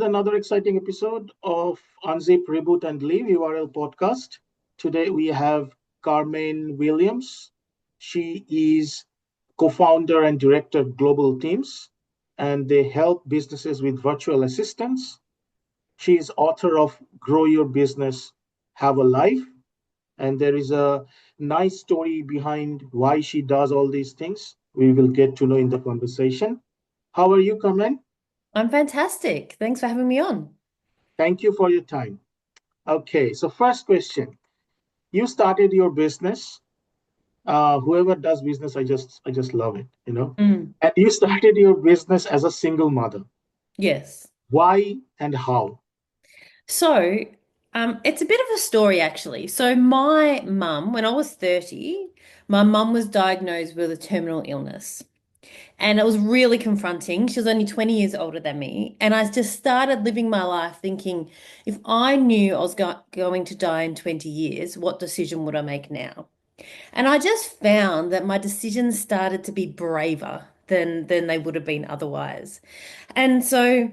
another exciting episode of Unzip, Reboot, and Leave URL podcast. Today we have Carmen Williams. She is co founder and director of Global Teams, and they help businesses with virtual assistants. She is author of Grow Your Business, Have a Life, and there is a nice story behind why she does all these things. We will get to know in the conversation. How are you, Carmen? I'm fantastic. Thanks for having me on. Thank you for your time. Okay, so first question. You started your business. Whoever does business, I just love it. Mm, And you started your business as a single mother. yes. Why and how? So, it's a bit of a story actually. So, my mum, when I was 30, my mum was diagnosed with a terminal illness. And it was really confronting. She was only 20 years older than me. And I just started living my life thinking, if I knew I was going to die in 20 years, what decision would I make now? And I just found that my decisions started to be braver than they would have been otherwise. And so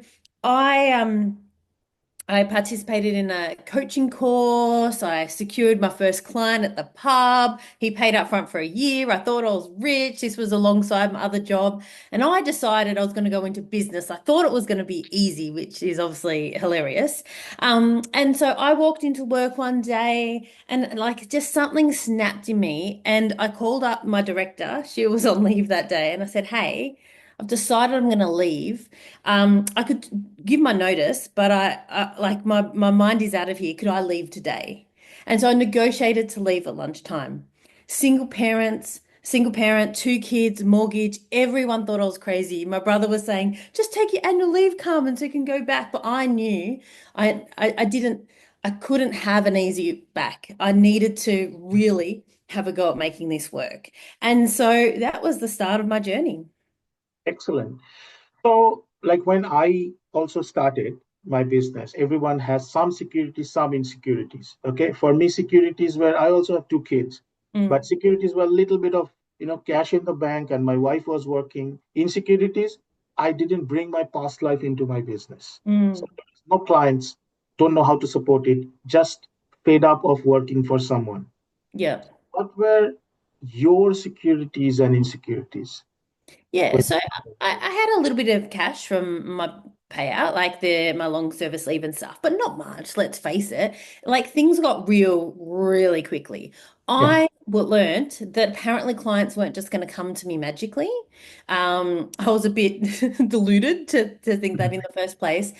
I participated in a coaching course. I secured my first client at the pub. He paid up front for a year. I thought I was rich. This was alongside my other job. And I decided I was going to go into business. I thought it was going to be easy, which is obviously hilarious. And so I walked into work one day and like just something snapped in me. And I called up my director. She was on leave that day. And I said, hey, I've decided I'm going to leave. I could give my notice, but I like my mind is out of here. Could I leave today? And so I negotiated to leave at lunchtime. Single parent, two kids, mortgage. Everyone thought I was crazy. My brother was saying, just take your annual leave, Carmen, so you can go back. But I knew I didn't, I couldn't have an easy back. I needed to really have a go at making this work. And so that was the start of my journey. Excellent. So, like when I also started my business, everyone has some securities, some insecurities. Okay. For me, securities were I also have two kids, but Mm, securities were a little bit of cash in the bank, and my wife was working. Insecurities, I didn't bring my past life into my business. So mm, there's no clients, don't know how to support it, just fed up of working for someone. yeah. What were your securities and insecurities Yeah, when so I had a little bit of cash from my payout, like my long service leave and stuff, but not much, let's face it. Like things got real really quickly. yeah. Learned that apparently clients weren't just going to come to me magically. I was a bit deluded to think that in the first place.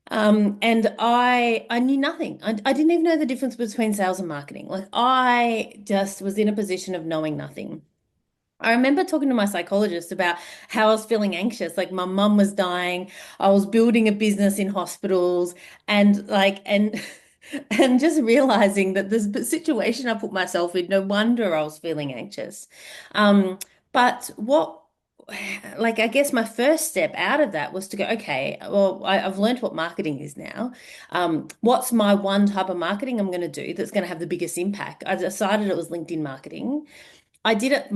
And I knew nothing. I didn't even know the difference between sales and marketing. Like I just was in a position of knowing nothing. I remember talking to my psychologist about how I was feeling anxious. Like my mum was dying. I was building a business in hospitals and and just realizing that this situation I put myself in, no wonder I was feeling anxious. Um, but I guess my first step out of that was to go, okay, well, I've learned what marketing is now. What's my one type of marketing I'm going to do that's going to have the biggest impact? I decided it was LinkedIn marketing. I did it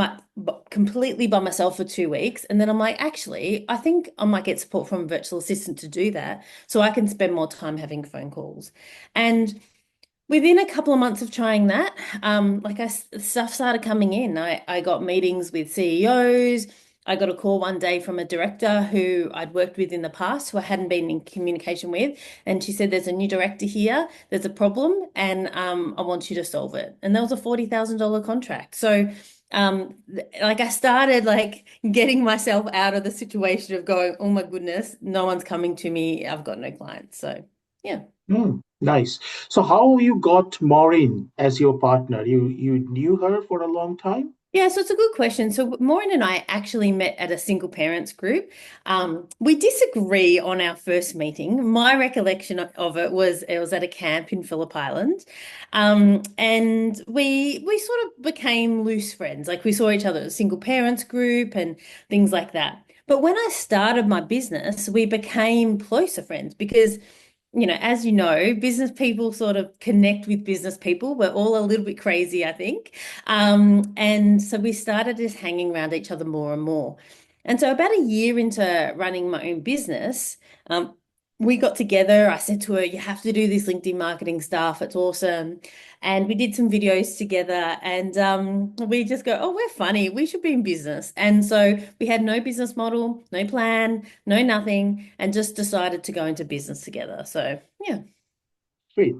completely by myself for 2 weeks. And then I'm like, actually, I think I might get support from a virtual assistant to do that so I can spend more time having phone calls. And within a couple of months of trying that, stuff started coming in. I got meetings with CEOs. I got a call one day from a director who I'd worked with in the past, who I hadn't been in communication with. And she said, there's a new director here, there's a problem, and I want you to solve it. And that was a $40,000 contract. So I started like getting myself out of the situation of going, oh my goodness, no one's coming to me. I've got no clients. So yeah. Nice. So how you got Maureen as your partner? You knew her for a long time? Yeah, so it's a good question. So Maureen and I actually met at a single parents group. We disagree on our first meeting. My recollection of it was at a camp in Phillip Island, and we sort of became loose friends. Like we saw each other at a single parents group and things like that. But when I started my business, we became closer friends because as you know, business people sort of connect with business people. We're all a little bit crazy, I think. And so we started just hanging around each other more and more. And so about a year into running my own business, um, we got together. I said to her, you have to do this LinkedIn marketing stuff. It's awesome. And we did some videos together and we just go, oh, we're funny. We should be in business. And so we had no business model, no plan, no nothing, and just decided to go into business together. So yeah. Sweet.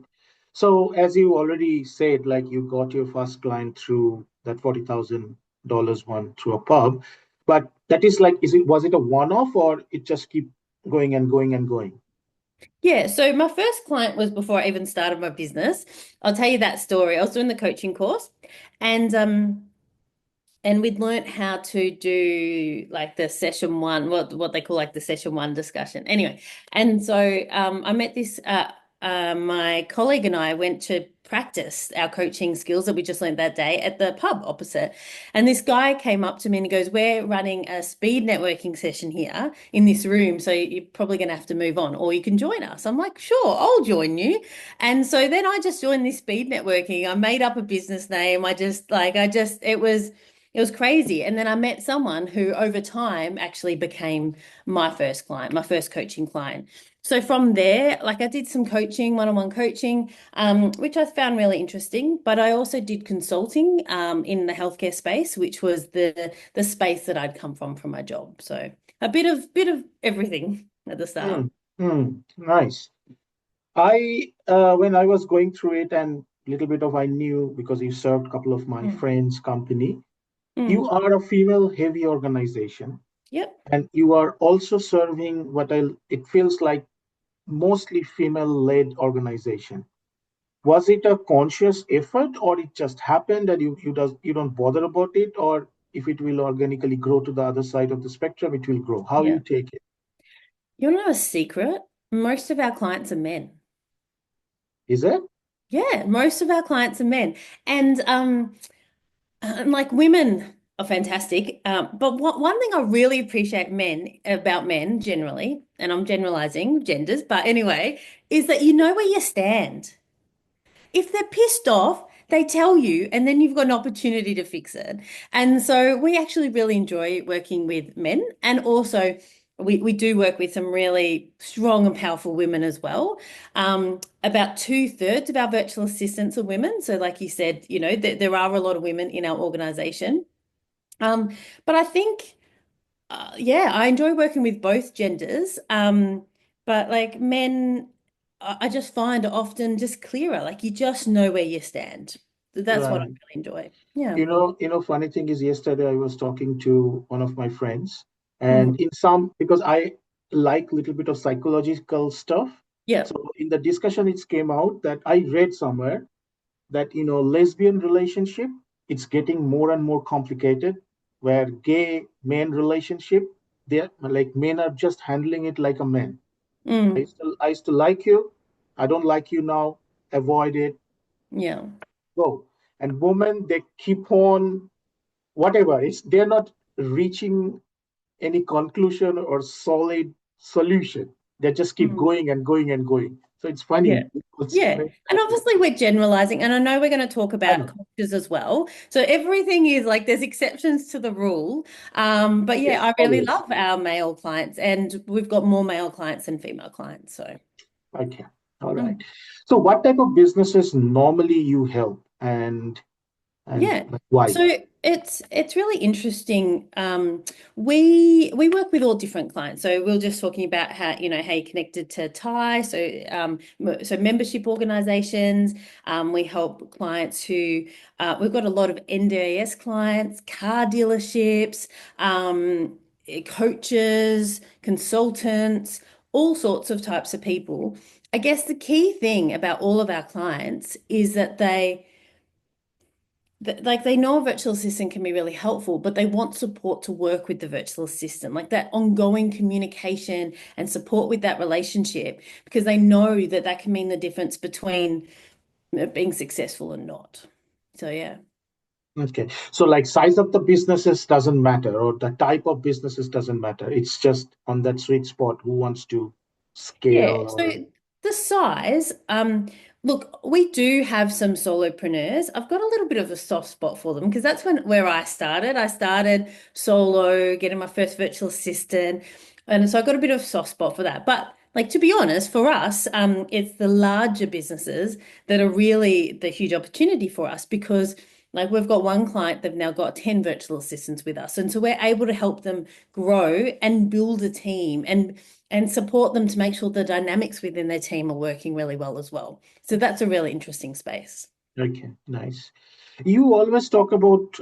So as you already said, like you got your first client through that $40,000 one through a pub, but that is like, was it a one-off or it just keep going and going and going? Yeah, so my first client was before I even started my business. I'll tell you that story. I was doing the coaching course and we'd learnt how to do like the session one, what they call like the session one discussion. Anyway, and so I met this my colleague and I went to practice our coaching skills that we just learned that day at the pub opposite. And this guy came up to me and he goes, we're running a speed networking session here in this room, so you're probably going to have to move on, or you can join us. I'm like, sure, I'll join you. And so then I just joined this speed networking. I made up a business name. It was crazy. And then I met someone who over time actually became my first client, my first coaching client. So from there, like I did some coaching, one-on-one coaching, which I found really interesting. But I also did consulting in the healthcare space, which was the space that I'd come from my job. So a bit of everything at the start. Hmm. Nice. When I was going through it and a little bit of I knew because you served a couple of my Mm. friends' company, you Mm. are a female heavy organization Yep. and you are also serving it feels like mostly female led organization. Was it a conscious effort or it just happened and you don't bother about it, or if it will organically grow to the other side of the spectrum, it will grow? How you Yeah. take it? You want to know a secret? Most of our clients are men. Is it? Yeah, most of our clients are men. And like women are fantastic. But one thing I really appreciate about men generally, and I'm generalizing genders, but anyway, is that you know where you stand. If they're pissed off, they tell you, and then you've got an opportunity to fix it. And so we actually really enjoy working with men, and also we do work with some really strong and powerful women as well. About two-thirds of our virtual assistants are women. So, like you said, there are a lot of women in our organization. But I think yeah, I enjoy working with both genders. But like men, I just find are often just clearer. Like you just know where you stand. That's what I Right. really enjoy. Yeah. Funny thing is, yesterday I was talking to one of my friends, Mm. and in some, because I like a little bit of psychological stuff. Yeah. So in the discussion, it came out that I read somewhere that, lesbian relationship, it's getting more and more complicated, where gay men relationship, they're like men are just handling it like a man. Mm. I used to like you. I don't like you now. Avoid it. Yeah. Go. And women, they keep on whatever. They're not reaching any conclusion or solid solution. They just keep Mm. going and going and going. So it's Yeah. funny. It's Yeah. very And interesting. obviously we're generalizing, and I know we're going to talk I about know. cultures as well. So everything is like there's exceptions to the rule. But yeah, Yes, I really always. love our male clients, and we've got more male clients than female clients. So. Okay. All right. Mm. So what type of businesses normally you help and Yeah. like why? So it's really interesting. We work with all different clients. So we are just talking about how you connected to Thai. So membership organizations. We help clients who we've got a lot of NDIS clients, car dealerships, coaches, consultants, all sorts of types of people. I guess the key thing about all of our clients is that like they know a virtual assistant can be really helpful, but they want support to work with the virtual assistant, like that ongoing communication and support with that relationship, because they know that that can mean the difference between being successful and not. So yeah. Okay. So like size of the businesses doesn't matter or the type of businesses doesn't matter. It's just on that sweet spot who wants to Yeah, scale so or the size, look, we do have some solopreneurs. I've got a little bit of a soft spot for them because that's where I started. I started solo, getting my first virtual assistant, and so I got a bit of a soft spot for that. But Like, to be honest, for us, it's the larger businesses that are really the huge opportunity for us because, like, we've got one client, they've now got 10 virtual assistants with us. And so we're able to help them grow and build a team and support them to make sure the dynamics within their team are working really well as well. So that's a really interesting space. Okay, nice. You always talk about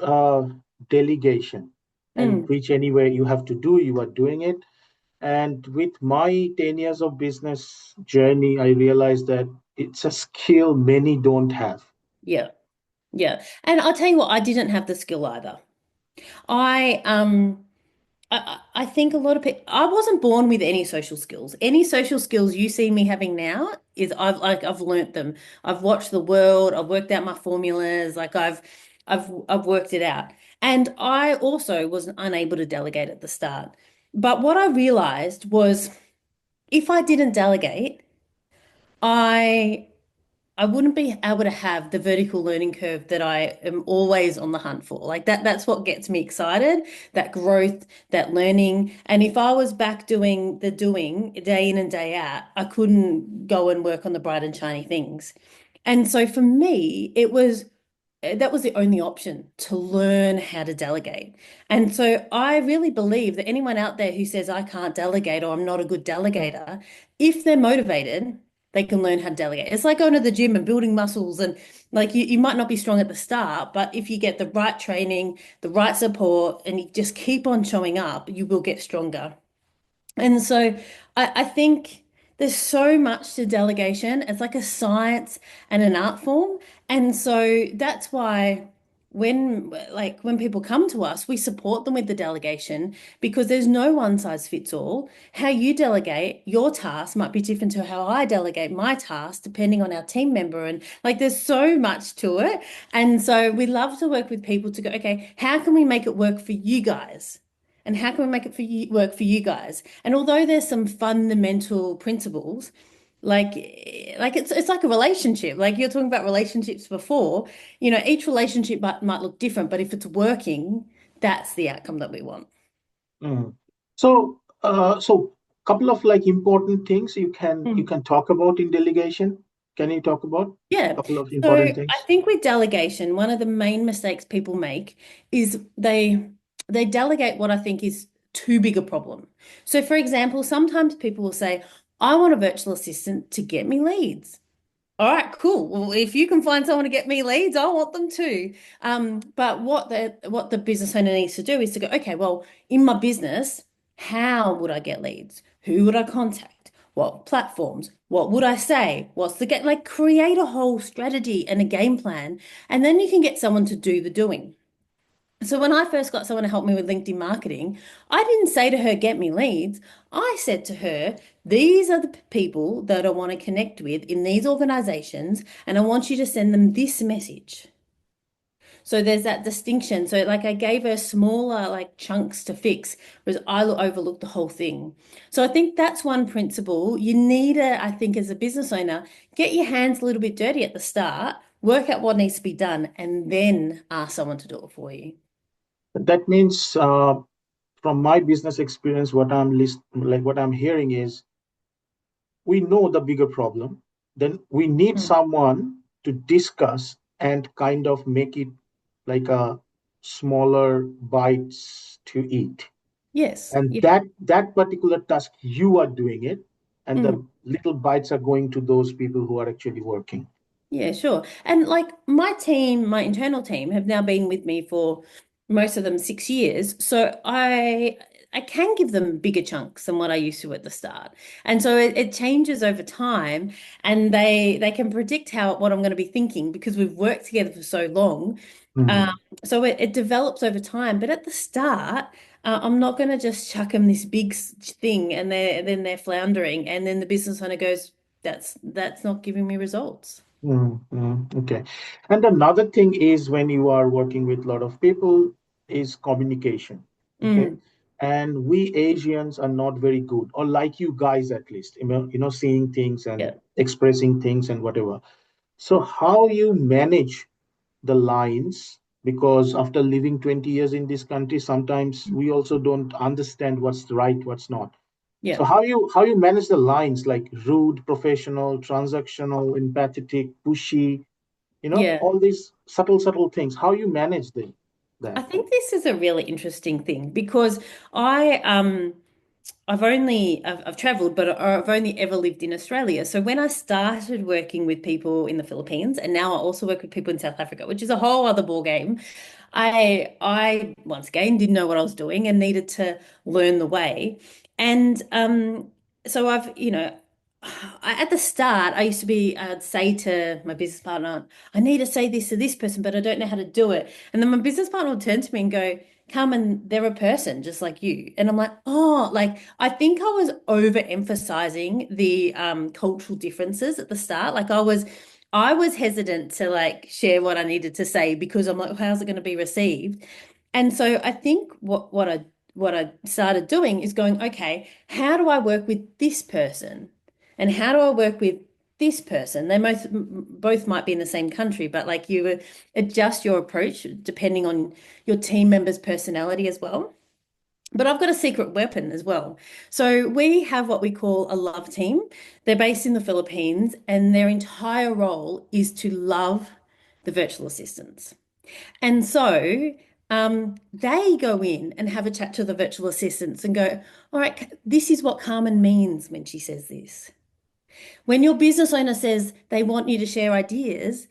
delegation, and Mm, which anyway you have to do, you are doing it. And with my 10 years of business journey, I realized that it's a skill many don't have. yeah, yeah. And I'll tell you what, I didn't have the skill either. I um I think a lot of people, I wasn't born with any social skills. Any social skills you see me having now is I've learnt them. I've watched the world, I've worked out my formulas, like I've worked it out. And I also was unable to delegate at the start. But what I realized was if I didn't delegate, I I wouldn't be able to have the vertical learning curve that I am always on the hunt for. Like that's what gets me excited, that growth, that learning. And if I was back doing the doing day in and day out, I couldn't go and work on the bright and shiny things. And so for me, it was that was the only option to learn how to delegate. And so I really believe that anyone out there who says I can't delegate or I'm not a good delegator, if they're motivated, they can learn how to delegate. It's like going to the gym and building muscles and like you might not be strong at the start, but if you get the right training, the right support, and you just keep on showing up, you will get stronger. And so I think there's so much to delegation. It's like a science and an art form. And so that's why when people come to us, we support them with the delegation because there's no one size fits all. How you delegate your task might be different to how I delegate my task, depending on our team member. And like there's so much to it. And so we love to work with people to go, okay, how can we make it work for you guys? And how can we make it for you, work for you guys? And although there's some fundamental principles, like it's like a relationship. Like you're talking about relationships before, each relationship might look different, but if it's working, that's the outcome that we want. Mm. So couple of like important things you Mm. can talk about in delegation. Can you talk about a Yeah. couple of So important I things? think with delegation, one of the main mistakes people make is they delegate what I think is too big a problem. So for example, sometimes people will say, I want a virtual assistant to get me leads. All right, cool. Well, if you can find someone to get me leads, I want them too. But what the business owner needs to do is to go, okay, well, in my business, how would I get leads? Who would I contact? What platforms? What would I say? What's the get like create a whole strategy and a game plan, and then you can get someone to do the doing. So when I first got someone to help me with LinkedIn marketing, I didn't say to her, get me leads. I said to her, these are the people that I want to connect with in these organizations, and I want you to send them this message. So there's that distinction. So like I gave her smaller like chunks to fix, whereas I overlooked the whole thing. So I think that's one principle. You need to, I think, as a business owner, get your hands a little bit dirty at the start, work out what needs to be done, and then ask someone to do it for you. That means from my business experience, what I'm hearing is we know the bigger problem, then we need Mm. someone to discuss and kind of make it like a smaller bites to eat. Yes. And Yeah. that particular task you are doing it, and Mm. the little bites are going to those people who are actually working. Yeah, sure. And like my team, my internal team have now been with me for most of them 6 years. So I can give them bigger chunks than what I used to at the start. And so it changes over time and they can predict how what I'm going to be thinking because we've worked together for so long. Um, Mhm. so it develops over time. But at the start, I'm not going to just chuck them this big thing and they're floundering and then the business owner goes, that's not giving me results. Okay. And another thing is when you are working with a lot of people is communication. Okay. Mm, And we Asians are not very good, or like you guys at least, seeing things and yeah. expressing things and whatever. So how you manage the lines, because after living 20 years in this country, sometimes we also don't understand what's right, what's not. Yeah. So how you manage the lines like rude, professional, transactional, empathetic, pushy, Yeah. all these subtle things. How you manage I that? think this is a really interesting thing because I I've traveled, but I've only ever lived in Australia. So when I started working with people in the Philippines, and now I also work with people in South Africa, which is a whole other ball game. I once again didn't know what I was doing and needed to learn the way. And so at the start, I used to I'd say to my business partner, I need to say this to this person, but I don't know how to do it. And then my business partner would turn to me and go, Carmen, they're a person just like you. And I'm like, oh, like I think I was overemphasizing the cultural differences at the start. I was hesitant to like share what I needed to say because I'm like, how's it going to be received? And so I think what I started doing is going, okay, how do I work with this person? And how do I work with this person? They both might be in the same country, but like you adjust your approach depending on your team member's personality as well. But I've got a secret weapon as well. So we have what we call a love team. They're based in the Philippines, and their entire role is to love the virtual assistants. And so they go in and have a chat to the virtual assistants and go, all right, this is what Carmen means when she says this. When your business owner says they want you to share ideas,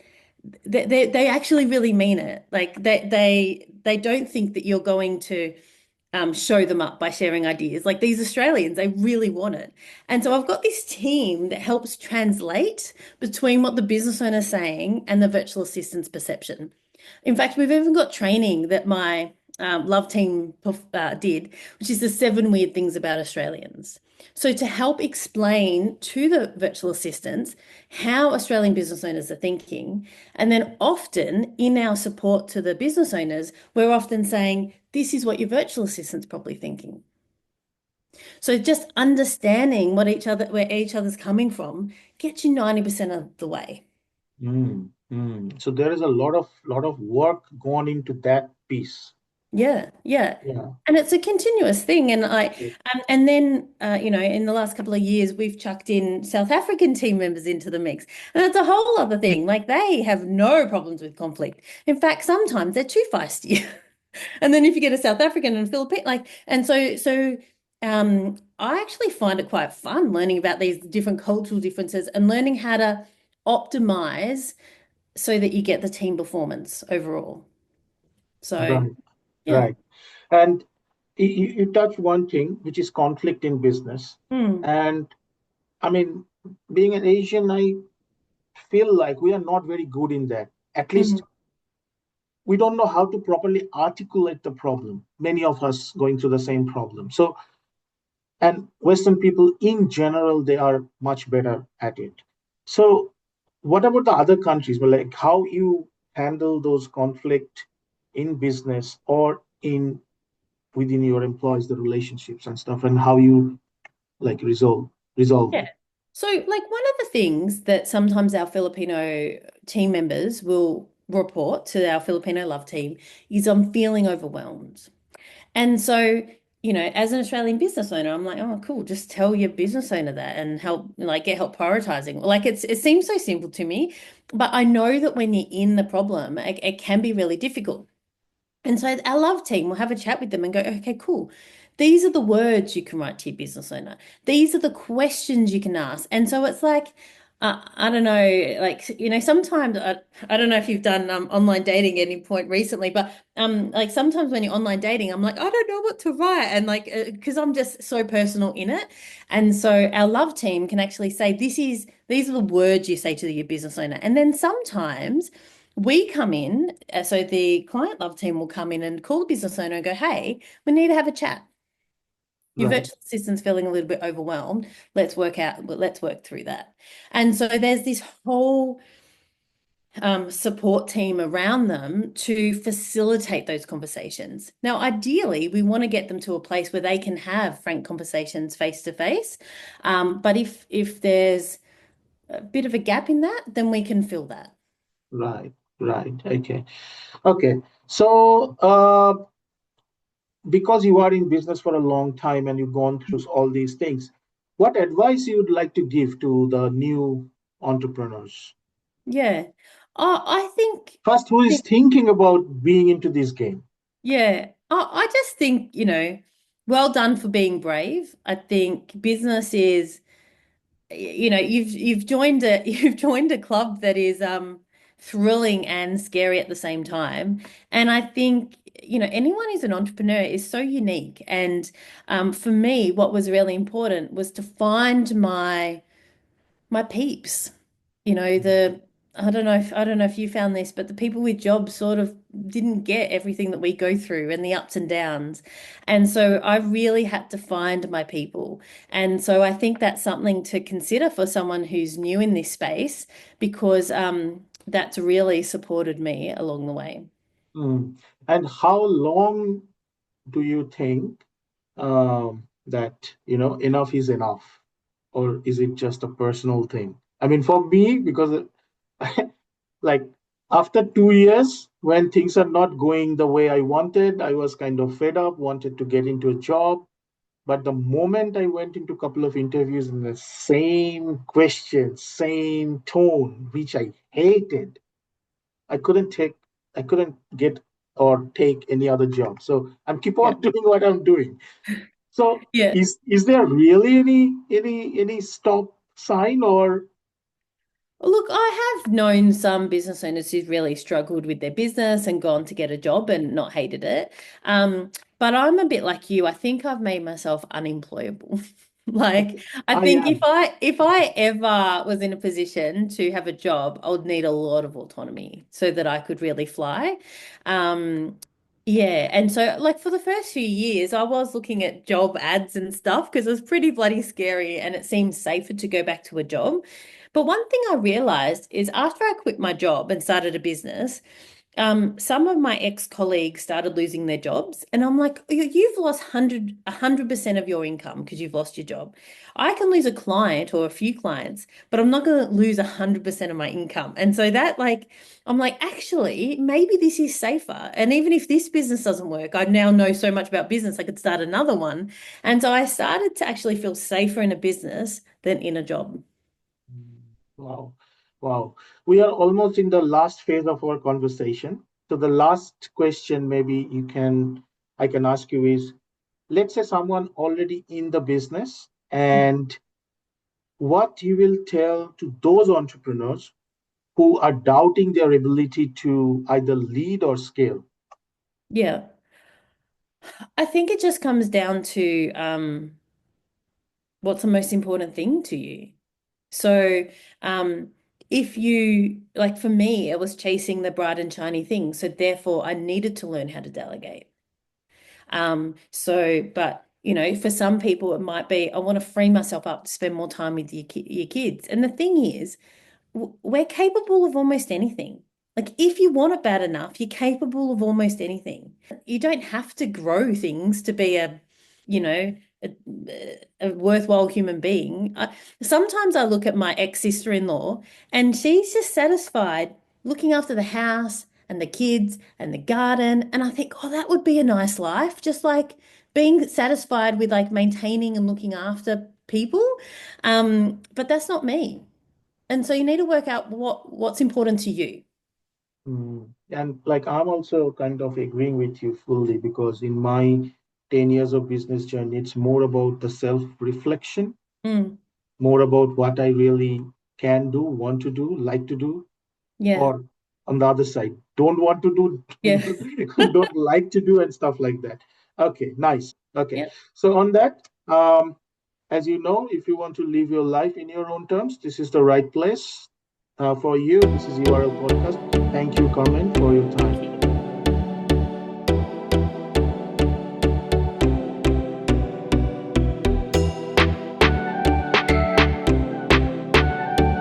they actually really mean it. Like they don't think that you're going to show them up by sharing ideas. Like these Australians, they really want it. And so I've got this team that helps translate between what the business owner is saying and the virtual assistant's perception. In fact, we've even got training that my love team did, which is the 7 weird things about Australians. So, to help explain to the virtual assistants how Australian business owners are thinking, and then often in our support to the business owners, we're often saying, this is what your virtual assistant's probably thinking. So, just understanding where each other's coming from gets you 90% of the way. So there is a lot of work gone into that piece. Yeah, yeah. Yeah. And it's a continuous thing. And then, in the last couple of years, we've chucked in South African team members into the mix. And that's a whole other thing. Like they have no problems with conflict. In fact, sometimes they're too feisty. And then if you get a South African and Philippine, I actually find it quite fun learning about these different cultural differences and learning how to optimize so that you get the team performance overall. So, Right. yeah. Right. And you touch one thing, which is conflict in business. Hmm. And I mean, being an Asian, I feel like we are not very good in that. At Hmm. least we don't know how to properly articulate the problem. Many of us going through the same problem. So, and Western people in general, they are much better at it. So, what about the other countries? Well, like how you handle those conflict in business or in within your employees, the relationships and stuff, and how you like resolve Yeah. them. So, like one of the things that sometimes our Filipino team members will report to our Filipino love team is I'm feeling overwhelmed. And so, as an Australian business owner, I'm like, oh, cool, just tell your business owner that and get help prioritizing. Like it seems so simple to me, but I know that when you're in the problem, it can be really difficult. And so our love team will have a chat with them and go, okay, cool. These are the words you can write to your business owner. These are the questions you can ask. And so it's like, I don't know, like, sometimes I don't know if you've done online dating at any point recently, but like sometimes when you're online dating, I'm like, I don't know what to write. And like, because I'm just so personal in it. And so our love team can actually say, these are the words you say to your business owner. And then sometimes, we come in, so the client love team will come in and call the business owner and go, hey, we need to have a chat. Your Right, virtual assistant's feeling a little bit overwhelmed. Let's work through that. And so there's this whole support team around them to facilitate those conversations. Now, ideally, we want to get them to a place where they can have frank conversations face to face. But if there's a bit of a gap in that, then we can fill that. right, right. Okay, okay. So, because you are in business for a long time and you've gone through all these things, what advice you would like to give to the new entrepreneurs? Yeah. I think, First, who is thinking about being into this game? yeah, I just think, well done for being brave. I think business is, you've joined a you've joined a club that is thrilling and scary at the same time. And I think, anyone who's an entrepreneur is so unique. And for me, what was really important was to find my peeps. The I don't know if you found this, but the people with jobs sort of didn't get everything that we go through and the ups and downs. And so I really had to find my people. And so I think that's something to consider for someone who's new in this space because that's really supported me along the way. Mm. And how long do you think that enough is enough, or is it just a personal thing? I mean, for me, because like after 2 years, when things are not going the way I wanted, I was kind of fed up, wanted to get into a job. But the moment I went into a couple of interviews in the same question, same tone, which I hated, I couldn't take, I couldn't get or take any other job. So I'm keep Yeah. on doing what I'm doing. So Yeah. is there really any stop sign or? Look, I have known some business owners who've really struggled with their business and gone to get a job and not hated it. But I'm a bit like you. I think I've made myself unemployable. Like, I I think if am. I ever was in a position to have a job, I would need a lot of autonomy so that I could really fly. Um, yeah, and so like for the first few years, I was looking at job ads and stuff because it was pretty bloody scary and it seemed safer to go back to a job. But one thing I realized is after I quit my job and started a business, some of my ex-colleagues started losing their jobs, and I'm like, You've lost 100% of your income because you've lost your job. I can lose a client or a few clients, but I'm not going to lose 100% of my income." And so that, like, I'm like, actually, maybe this is safer. And even if this business doesn't work, I now know so much about business, I could start another one. And so I started to actually feel safer in a business than in a job. Wow. Wow. We are almost in the last phase of our conversation. So the last question maybe I can ask you is, let's say someone already in the business, and what you will tell to those entrepreneurs who are doubting their ability to either lead or scale. Yeah. I think it just comes down to what's the most important thing to you. So, if you, like for me, it was chasing the bright and shiny thing. So, therefore, I needed to learn how to delegate. But for some people, it might be, I want to free myself up to spend more time with your kids. And the thing is, we're capable of almost anything. Like, if you want it bad enough, you're capable of almost anything. You don't have to grow things to be you know, a worthwhile human being. Sometimes I look at my ex-sister-in-law and she's just satisfied looking after the house and the kids and the garden. And I think, oh, that would be a nice life. Just like being satisfied with like maintaining and looking after people. But that's not me. And so you need to work out what's important to you. And like I'm also kind of agreeing with you fully because in my 10 years of business journey, it's more about the self-reflection, Mm, more about what I really can do, want to do, like to do, yeah. or on the other side, don't want to Yeah. do, don't like to do, and stuff like that. Okay, nice. Okay, Yeah. so on that, as you know, if you want to live your life in your own terms, this is the right place for you. This is URL Podcast. Thank you, Carmen, for your time.